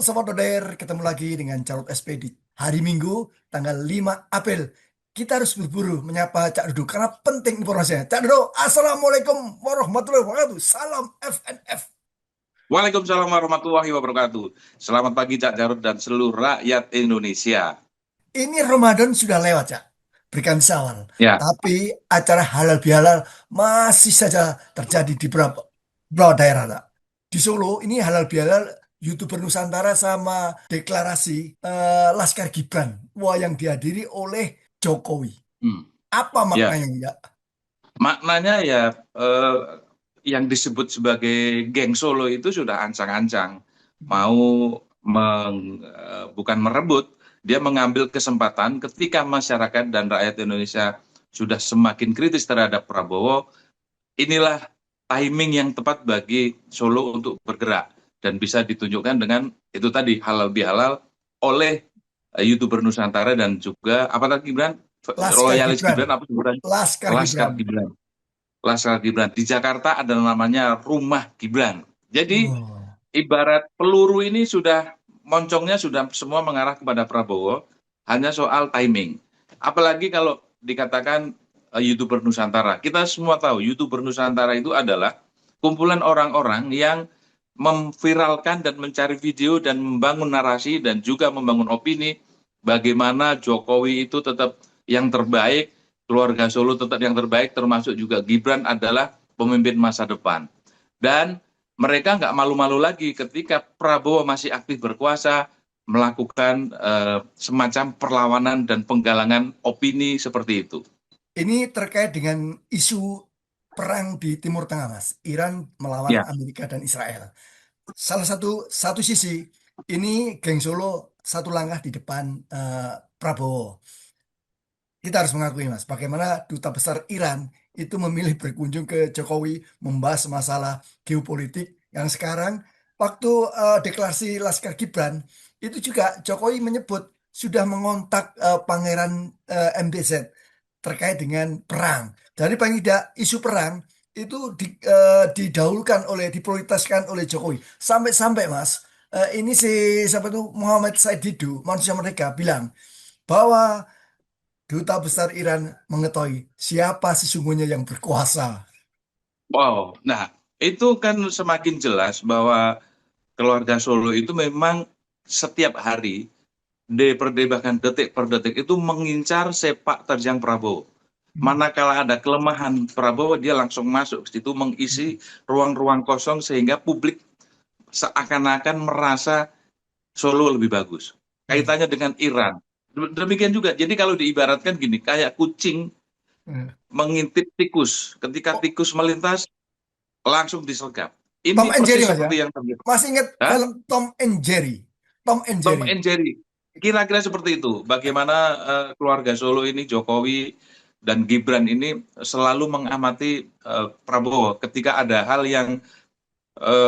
Sobat Doder, ketemu lagi dengan Carut SP di hari Minggu, tanggal 5 April. Kita harus berburu menyapa Cak Dodo karena penting informasinya. Cak Dodo, Assalamualaikum warahmatullahi wabarakatuh. Salam FNF. Waalaikumsalam warahmatullahi wabarakatuh. Selamat pagi Cak Jarod dan seluruh rakyat Indonesia. Ini Ramadan sudah lewat, Cak. Berikan sawal. Ya, Tapi acara halal bihalal masih saja terjadi di beberapa daerah, Cak. Di Solo, ini halal bihalal YouTuber Nusantara sama deklarasi Laskar Gibran. Wah, yang dihadiri oleh Jokowi. hmm, Apa ya. maknanya, Cak? Maknanya ya eh, yang disebut sebagai geng Solo itu sudah ancang-ancang mau bukan merebut, dia mengambil kesempatan ketika masyarakat dan rakyat Indonesia sudah semakin kritis terhadap Prabowo. Inilah timing yang tepat bagi Solo untuk bergerak dan bisa ditunjukkan dengan itu tadi halal bihalal oleh YouTuber Nusantara dan juga apa tadi Gibran, Laskar loyalis Gibran. Gibran apa sebutan Laskar Laskar Gibran. Gibran. Laskar Gibran di Jakarta ada namanya Rumah Gibran. Jadi Wow. ibarat peluru ini sudah moncongnya sudah semua mengarah kepada Prabowo, hanya soal timing. Apalagi kalau dikatakan YouTuber Nusantara. Kita semua tahu YouTuber Nusantara itu adalah kumpulan orang-orang yang memviralkan dan mencari video dan membangun narasi dan juga membangun opini bagaimana Jokowi itu tetap yang terbaik, keluarga Solo tetap yang terbaik, termasuk juga Gibran adalah pemimpin masa depan. Dan mereka nggak malu-malu lagi ketika Prabowo masih aktif berkuasa, melakukan semacam perlawanan dan penggalangan opini seperti itu. Ini terkait dengan isu perang di Timur Tengah, Mas. Iran melawan Ya, Amerika dan Israel. Salah satu sisi ini geng Solo satu langkah di depan Prabowo. Kita harus mengakui, Mas, bagaimana duta besar Iran itu memilih berkunjung ke Jokowi membahas masalah geopolitik yang sekarang waktu deklarasi Laskar Gibran itu juga Jokowi menyebut sudah mengontak Pangeran MBZ terkait dengan perang. Jadi paling tidak isu perang itu didahulukan diprioritaskan oleh Jokowi. Sampai-sampai, Mas, ini si siapa itu Muhammad Said Didu, manusia mereka bilang bahwa duta besar Iran mengetahui siapa sesungguhnya yang berkuasa. wow. Nah, itu kan semakin jelas bahwa keluarga Solo itu memang setiap hari diperdebatkan detik per detik itu mengincar sepak terjang Prabowo. Manakala ada kelemahan Prabowo, dia langsung masuk ke situ mengisi ruang-ruang kosong sehingga publik seakan-akan merasa Solo lebih bagus. Hmm. Kaitannya dengan Iran. Demikian juga. Jadi kalau diibaratkan gini, kayak kucing Hmm. mengintip tikus. Ketika Oh, tikus melintas, langsung disergap. Tom Ini and Jerry, persis Mas, ya. seperti yang terjadi. Masih ingat Hah? film Tom and Jerry? Tom and Tom Jerry. and Jerry. Kira-kira seperti itu. Bagaimana keluarga Solo ini, Jokowi dan Gibran ini selalu mengamati Prabowo ketika ada hal yang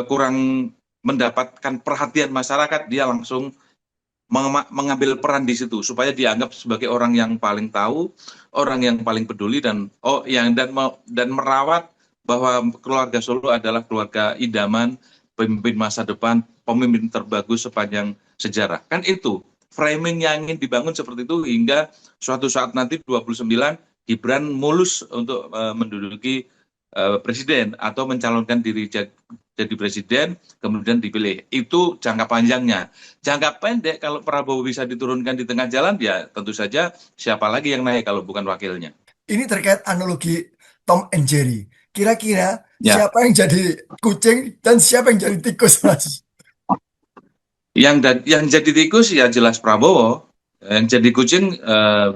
kurang mendapatkan perhatian masyarakat, dia langsung mengambil peran di situ supaya dianggap sebagai orang yang paling tahu, orang yang paling peduli dan dan merawat bahwa keluarga Solo adalah keluarga idaman, pemimpin masa depan, pemimpin terbagus sepanjang sejarah. Kan itu framing yang ingin dibangun seperti itu hingga suatu saat nanti 29 Gibran mulus untuk menduduki presiden atau mencalonkan diri jadi presiden kemudian dipilih. Itu jangka panjangnya. Jangka pendek kalau Prabowo bisa diturunkan di tengah jalan ya tentu saja siapa lagi yang naik kalau bukan wakilnya. Ini terkait analogi Tom and Jerry. Kira-kira Ya, siapa yang jadi kucing dan siapa yang jadi tikus, Mas? yang jadi tikus ya jelas Prabowo, yang jadi kucing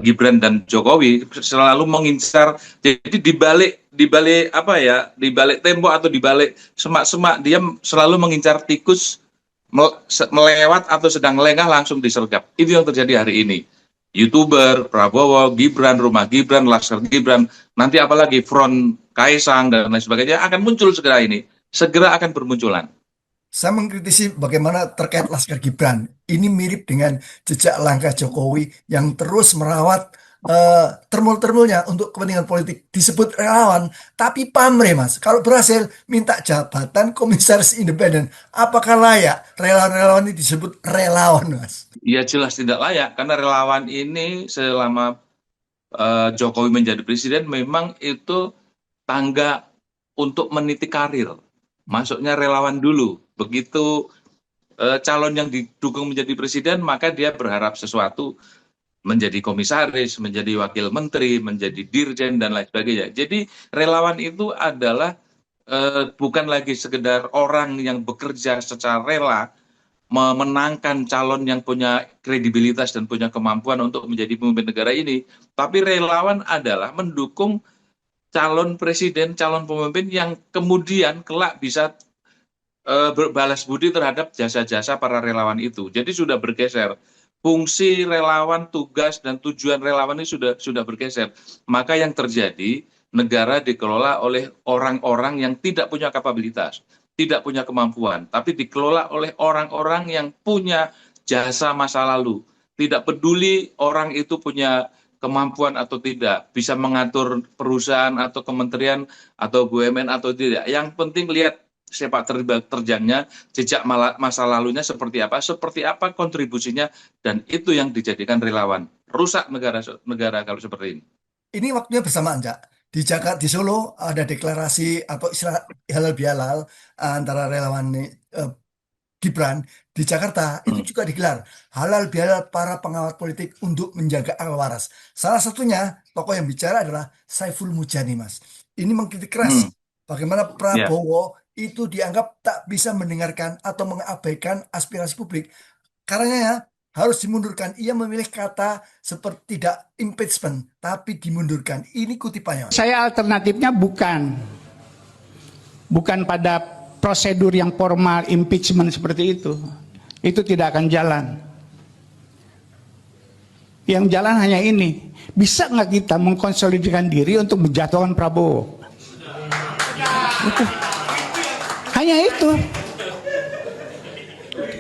Gibran dan Jokowi selalu mengincar. Jadi di balik apa ya, di balik tembok atau di balik semak-semak dia selalu mengincar tikus melewat atau sedang lengah langsung disergap. Itu yang terjadi hari ini. YouTuber, Prabowo, Gibran, Rumah Gibran, Laskar Gibran, nanti apalagi Front Kaisang dan lain sebagainya akan muncul segera ini. Segera akan bermunculan. Saya mengkritisi bagaimana terkait Laskar Gibran. Ini mirip dengan jejak langkah Jokowi yang terus merawat termul-termulnya untuk kepentingan politik disebut relawan, tapi pamrih Mas. Kalau berhasil minta jabatan komisaris independen, apakah layak relawan-relawan ini disebut relawan Mas? Ya jelas tidak layak karena relawan ini selama Jokowi menjadi presiden memang itu tangga untuk meniti karir. Masuknya relawan dulu. Begitu calon yang didukung menjadi presiden, maka dia berharap sesuatu menjadi komisaris, menjadi wakil menteri, menjadi dirjen dan lain sebagainya. Jadi relawan itu adalah bukan lagi sekedar orang yang bekerja secara rela memenangkan calon yang punya kredibilitas dan punya kemampuan untuk menjadi pemimpin negara ini, tapi relawan adalah mendukung calon presiden, calon pemimpin yang kemudian kelak bisa berbalas budi terhadap jasa-jasa para relawan itu. Jadi sudah bergeser. Fungsi relawan, tugas dan tujuan relawan ini sudah bergeser. Maka yang terjadi negara dikelola oleh orang-orang yang tidak punya kapabilitas, tidak punya kemampuan, tapi dikelola oleh orang-orang yang punya jasa masa lalu. Tidak peduli orang itu punya kemampuan atau tidak, bisa mengatur perusahaan atau kementerian atau BUMN atau tidak. Yang penting lihat sepak terjangnya, jejak masa lalunya seperti apa kontribusinya, dan itu yang dijadikan relawan. Rusak negara kalau seperti ini. Ini waktunya bersamaan, Cak. Di Jakarta, di Solo ada deklarasi atau istilah halal bihalal antara relawan Gibran. Di Jakarta itu Hmm. juga digelar halal bihalal para pengawat politik untuk menjaga akal waras. Salah satunya tokoh yang bicara adalah Saiful Mujani, Mas. Ini mengkritik keras Hmm. bagaimana Ya, Prabowo itu dianggap tak bisa mendengarkan atau mengabaikan aspirasi publik. Karena ya harus dimundurkan. Ia memilih kata seperti tidak impeachment, tapi dimundurkan. Ini kutipannya, Mas. Saya alternatifnya bukan pada prosedur yang formal impeachment seperti itu. Itu tidak akan jalan. Yang jalan hanya ini. Bisa nggak kita mengkonsolidasikan diri untuk menjatuhkan Prabowo? Itu. Hanya itu.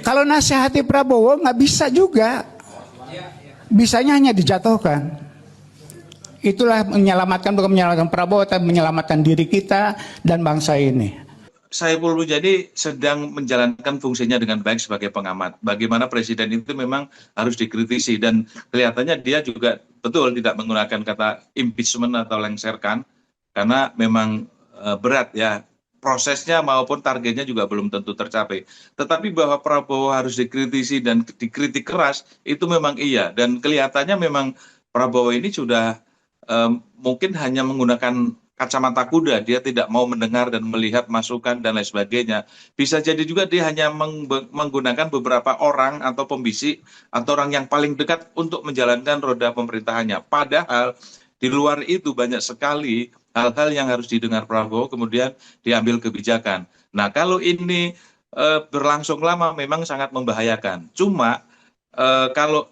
Kalau nasihati Prabowo nggak bisa juga. Bisanya hanya dijatuhkan. Itulah menyelamatkan, bukan menyelamatkan Prabowo, tapi menyelamatkan diri kita dan bangsa ini. Saiful Mujani sedang menjalankan fungsinya dengan baik sebagai pengamat. Bagaimana presiden itu memang harus dikritisi, dan kelihatannya dia juga betul tidak menggunakan kata impeachment atau lengserkan karena memang berat ya, prosesnya maupun targetnya juga belum tentu tercapai. Tetapi bahwa Prabowo harus dikritisi dan dikritik keras itu memang iya, dan kelihatannya memang Prabowo ini sudah mungkin hanya menggunakan kacamata kuda, dia tidak mau mendengar dan melihat masukan dan lain sebagainya. Bisa jadi juga dia hanya menggunakan beberapa orang atau pembisik atau orang yang paling dekat untuk menjalankan roda pemerintahannya. Padahal di luar itu banyak sekali hal-hal yang harus didengar Prabowo kemudian diambil kebijakan. Nah, kalau ini berlangsung lama memang sangat membahayakan. Cuma kalau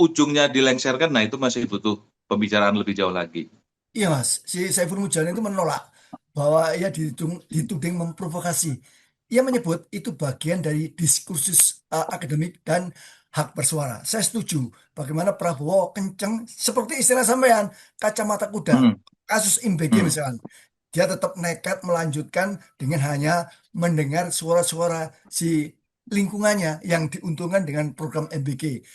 ujungnya dilengsarkan, nah itu masih butuh pembicaraan lebih jauh lagi. Iya Mas, si Saiful Mujani itu menolak bahwa ia dituding memprovokasi. Ia menyebut itu bagian dari diskursus akademik dan hak bersuara. Saya setuju bagaimana Prabowo kenceng seperti istilah sampean kacamata kuda. Hmm, Kasus IMBG hmm, misalnya. Dia tetap nekat melanjutkan dengan hanya mendengar suara-suara si lingkungannya yang diuntungkan dengan program MBG.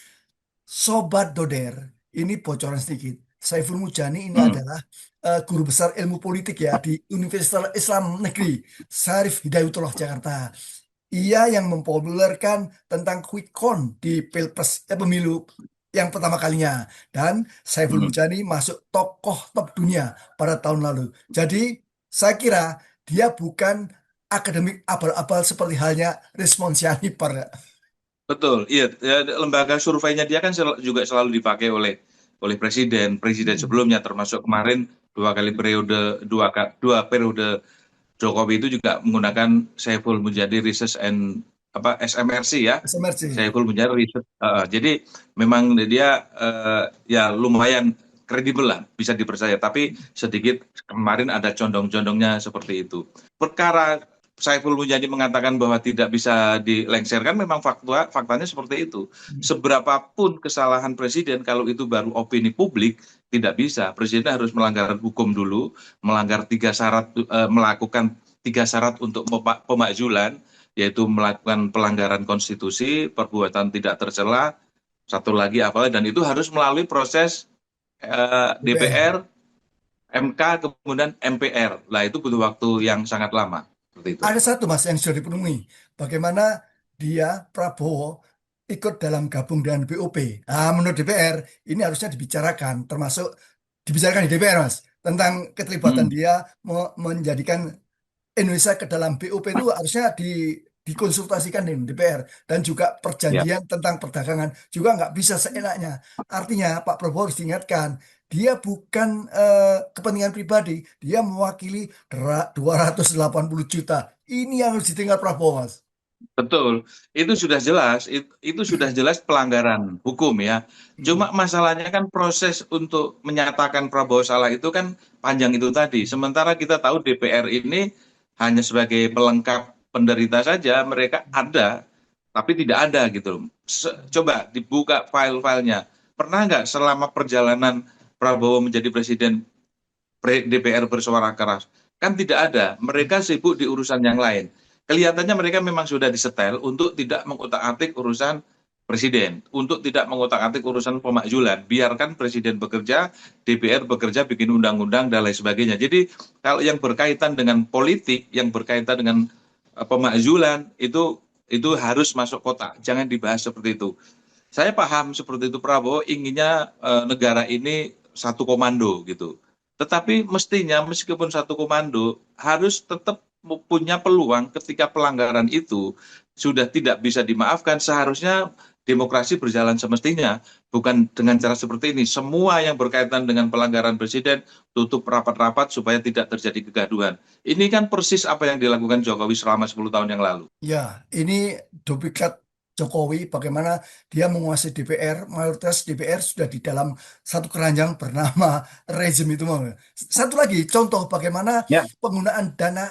Sobat Doder, ini bocoran sedikit. Saiful Mujani ini hmm, adalah guru besar ilmu politik ya di Universitas Islam Negeri Syarif Hidayatullah Jakarta. Ia yang mempopulerkan tentang quick count di Pilpres pemilu yang pertama kalinya, dan Saiful hmm. Mujani masuk tokoh top dunia pada tahun lalu. Jadi saya kira dia bukan akademik abal-abal seperti halnya Resmonsiani pada. Betul, iya. Ya, lembaga surveinya dia kan juga selalu dipakai oleh presiden sebelumnya, termasuk kemarin dua periode Jokowi itu juga menggunakan Saiful Mujadi Research and SMRC ya, SMRC. Saiful Mujadi Research. Jadi memang dia ya lumayan kredibel lah, bisa dipercaya. Tapi sedikit kemarin ada condong-condongnya seperti itu. Perkara Saiful Mujani mengatakan bahwa tidak bisa dilengsarkan, memang faktanya seperti itu. Seberapapun kesalahan presiden, kalau itu baru opini publik, tidak bisa. Presiden harus melanggar hukum dulu, melakukan 3 syarat untuk pemakzulan, yaitu melakukan pelanggaran konstitusi, perbuatan tidak tercela, satu lagi apa, dan itu harus melalui proses DPR, MK, kemudian MPR. Lah itu butuh waktu yang sangat lama. Seperti itu. Ada satu Mas yang sudah dipenuhi. Bagaimana dia Prabowo ikut dalam gabung dengan BOP. Nah, menurut DPR ini harusnya dibicarakan, termasuk dibicarakan di DPR Mas, tentang keterlibatan dia menjadikan Indonesia ke dalam BOP itu harusnya dikonsultasikan dengan DPR, dan juga perjanjian tentang perdagangan juga nggak bisa seenaknya. Artinya Pak Prabowo harus diingatkan, dia bukan kepentingan pribadi, dia mewakili 280 juta. Ini yang harus ditinggal Prabowo, Mas. Betul, itu sudah jelas, itu sudah jelas pelanggaran hukum ya. Cuma masalahnya kan proses untuk menyatakan Prabowo salah itu kan panjang itu tadi. Sementara kita tahu DPR ini hanya sebagai pelengkap penderita saja, mereka ada, tapi tidak ada gitu. Coba dibuka file-filenya. Pernah nggak selama perjalanan Prabowo menjadi presiden DPR bersuara keras? Kan tidak ada, mereka sibuk di urusan yang lain. Kelihatannya mereka memang sudah disetel untuk tidak mengutak-atik urusan presiden, untuk tidak mengutak-atik urusan pemakzulan. Biarkan presiden bekerja, DPR bekerja, bikin undang-undang dan lain sebagainya. Jadi kalau yang berkaitan dengan politik, yang berkaitan dengan pemakzulan, itu harus masuk kotak. Jangan dibahas seperti itu. Saya paham seperti itu, Prabowo inginnya negara ini satu komando gitu. Tetapi mestinya meskipun satu komando harus tetap punya peluang ketika pelanggaran itu sudah tidak bisa dimaafkan. Seharusnya demokrasi berjalan semestinya, bukan dengan cara seperti ini. Semua yang berkaitan dengan pelanggaran presiden tutup rapat-rapat supaya tidak terjadi kegaduhan. Ini kan persis apa yang dilakukan Jokowi selama 10 tahun yang lalu. Ya, ini duplikat Jokowi, bagaimana dia menguasai DPR, mayoritas DPR sudah di dalam satu keranjang bernama rezim itu. Satu lagi contoh bagaimana penggunaan dana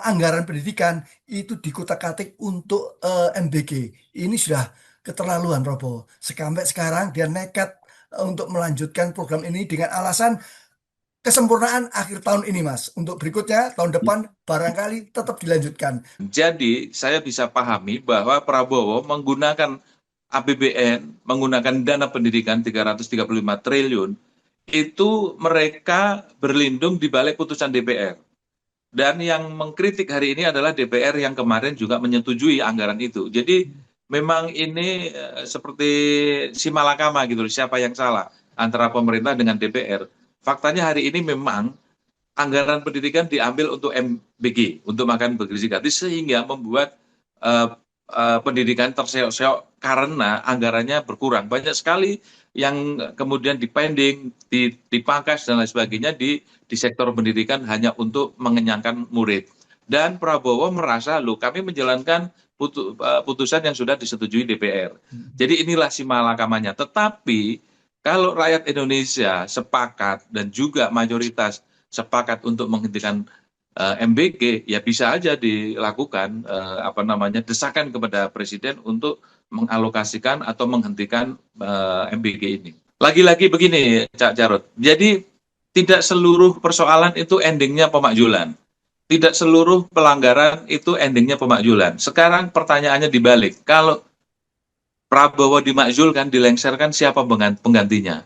anggaran pendidikan itu dikutak-atik untuk MBG. Ini sudah keterlaluan Prabowo. Sampai sekarang dia nekat untuk melanjutkan program ini dengan alasan kesempurnaan akhir tahun ini, Mas. Untuk berikutnya tahun depan barangkali tetap dilanjutkan. Jadi saya bisa pahami bahwa Prabowo menggunakan APBN, menggunakan dana pendidikan 335 triliun, itu mereka berlindung di balik putusan DPR. Dan yang mengkritik hari ini adalah DPR yang kemarin juga menyetujui anggaran itu. Jadi memang ini seperti si malakama gitu, siapa yang salah antara pemerintah dengan DPR. Faktanya hari ini memang anggaran pendidikan diambil untuk MBG, untuk makan bergizi gratis, sehingga membuat pendidikan terseok-seok karena anggarannya berkurang. Banyak sekali yang kemudian dipending, dipangkas dan lain sebagainya di sektor pendidikan hanya untuk mengenyangkan murid. Dan Prabowo merasa, loh kami menjalankan putusan yang sudah disetujui DPR. Jadi inilah si malakamanya. Tetapi kalau rakyat Indonesia sepakat dan juga mayoritas sepakat untuk menghentikan MBG, ya bisa aja dilakukan desakan kepada presiden untuk mengalokasikan atau menghentikan MBG ini. Lagi-lagi begini, Cak Jarod. Jadi tidak seluruh persoalan itu endingnya pemakzulan. Tidak seluruh pelanggaran itu endingnya pemakzulan. Sekarang pertanyaannya dibalik. Kalau Prabowo dimakzulkan, dilengsarkan, siapa penggantinya?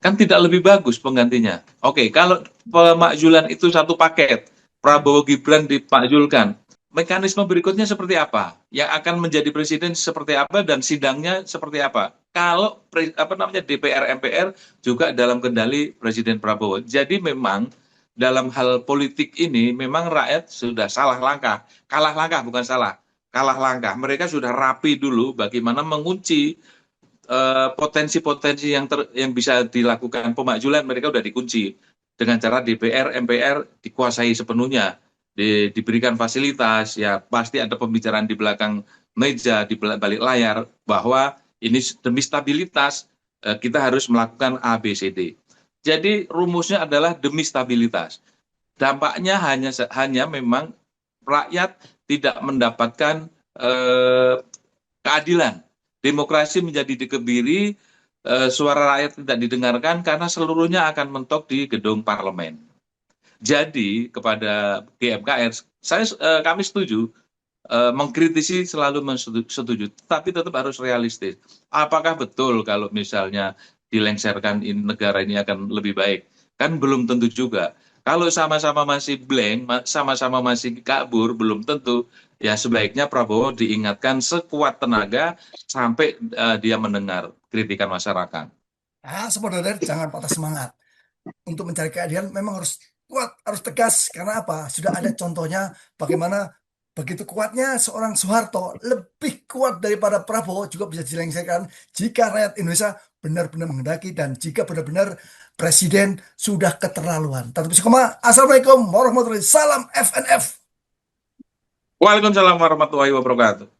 Kan tidak lebih bagus penggantinya. Oke, kalau pemakzulan itu satu paket, Prabowo Gibran dimakzulkan, mekanisme berikutnya seperti apa? Yang akan menjadi presiden seperti apa dan sidangnya seperti apa? Kalau DPR MPR juga dalam kendali Presiden Prabowo. Jadi memang dalam hal politik ini memang rakyat sudah salah langkah. Kalah langkah bukan salah. Kalah langkah. Mereka sudah rapi dulu bagaimana mengunci potensi-potensi yang bisa dilakukan pemakzulan. Mereka sudah dikunci dengan cara DPR, MPR dikuasai sepenuhnya, diberikan fasilitas, ya pasti ada pembicaraan di belakang meja, di balik layar, bahwa ini demi stabilitas kita harus melakukan A, B, C, D. Jadi rumusnya adalah demi stabilitas. Dampaknya hanya memang rakyat tidak mendapatkan keadilan. Demokrasi menjadi dikebiri, suara rakyat tidak didengarkan karena seluruhnya akan mentok di gedung parlemen. Jadi kepada GMKR, kami setuju, mengkritisi selalu setuju, tapi tetap harus realistis. Apakah betul kalau misalnya dilengsarkan negara ini akan lebih baik? Kan belum tentu juga. Kalau sama-sama masih blank, sama-sama masih kabur, belum tentu. Ya sebaiknya Prabowo diingatkan sekuat tenaga sampai dia mendengar kritikan masyarakat. Nah, saudara, jangan patah semangat. Untuk mencari keadilan memang harus kuat, harus tegas. Karena apa? Sudah ada contohnya bagaimana begitu kuatnya seorang Soeharto, lebih kuat daripada Prabowo juga bisa dilengsarkan jika rakyat Indonesia benar-benar menghendaki dan jika benar-benar presiden sudah keterlaluan. Tapi Assalamualaikum warahmatullahi wabarakatuh. Salam FNF. Waalaikumsalam warahmatullahi wabarakatuh.